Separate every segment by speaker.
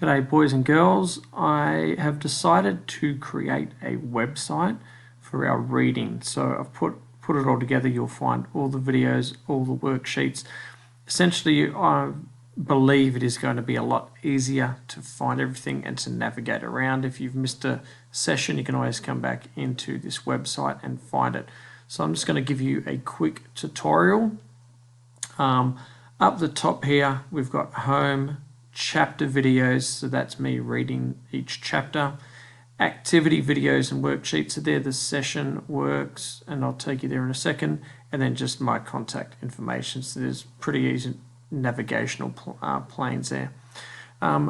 Speaker 1: G'day boys and girls. I have decided to create a website for our reading. So I've put it all together. You'll find all the videos, all the worksheets. Essentially, I believe it is going to be a lot easier to find everything and to navigate around. If you've missed a session, you can always come back into this website and find it. So I'm just going to give you a quick tutorial. Up the top here, we've got home, chapter videos, so that's me reading each chapter. Activity videos and worksheets are there, the session works, and I'll take you there in a second, and then just my contact information. So there's pretty easy navigational planes there.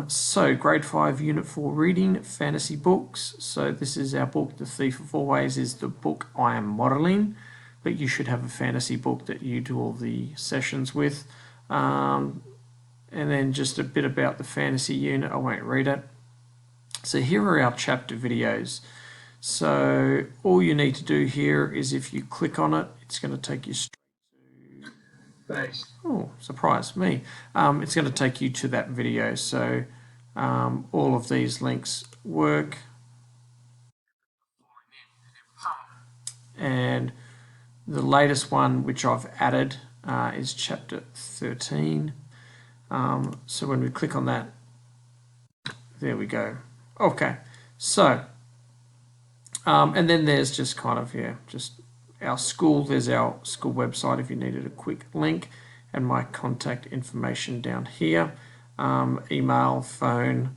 Speaker 1: So grade 5 unit 4 reading, fantasy books. So this is our book, The Thief of Always is the book I am modeling, but you should have a fantasy book that you do all the sessions with. And then just a bit about the fantasy unit. I won't read it. So here are our chapter videos. So all you need to do here is if you click on it, it's going to take you straight to base. Oh, surprise me. It's going to take you to that video. So all of these links work. And the latest one which I've added is chapter 13. So when we click on that, there we go. Okay, so and then there's just kind of, just our school. There's our school website if you needed a quick link, and my contact information down here, email, phone,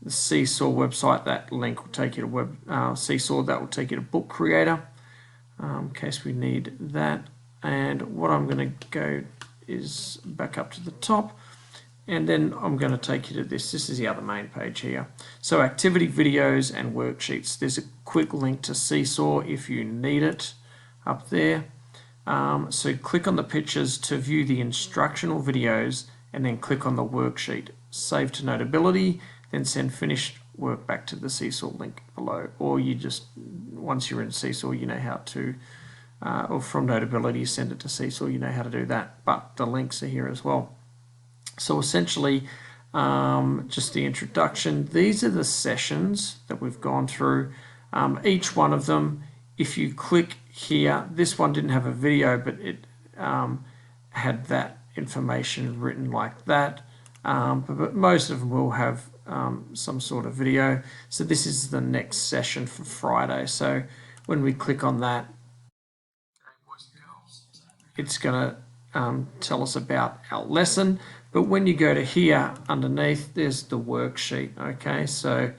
Speaker 1: the Seesaw website. That link will take you to Seesaw. That will take you to Book Creator, in case we need that. And what I'm going to go is back up to the top. And then I'm going to take you to this. This is the other main page here. So activity videos and worksheets. There's a quick link to Seesaw if you need it up there. So click on the pictures to view the instructional videos and then click on the worksheet. Save to Notability, then send finished work back to the Seesaw link below. Or you just, once you're in Seesaw, you know how to, or from Notability, send it to Seesaw, you know how to do that. But the links are here as well. So essentially, just the introduction. These are the sessions that we've gone through. Each one of them, if you click here, this one didn't have a video, but it had that information written like that. But most of them will have some sort of video. So this is the next session for Friday. So when we click on that, it's going to tell us about our lesson. But when you go to here underneath, there's the worksheet. Okay, so,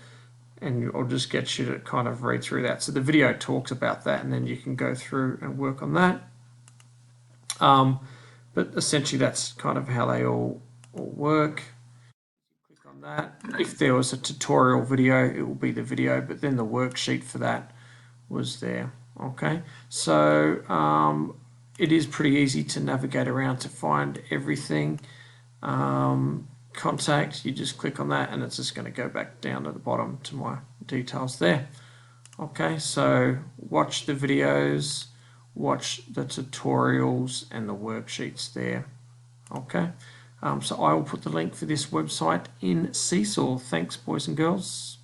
Speaker 1: and I'll just get you to kind of read through that. So the video talks about that, and then you can go through and work on that. But essentially that's kind of how they all work. Click on that. If there was a tutorial video, it will be the video, but then the worksheet for that was there. Okay, so it is pretty easy to navigate around to find everything. Contact, you just click on that and it's just going to go back down to the bottom to my details there. Okay, so watch the videos, watch the tutorials and the worksheets there. Okay, so I will put the link for this website in Seesaw. Thanks boys and girls.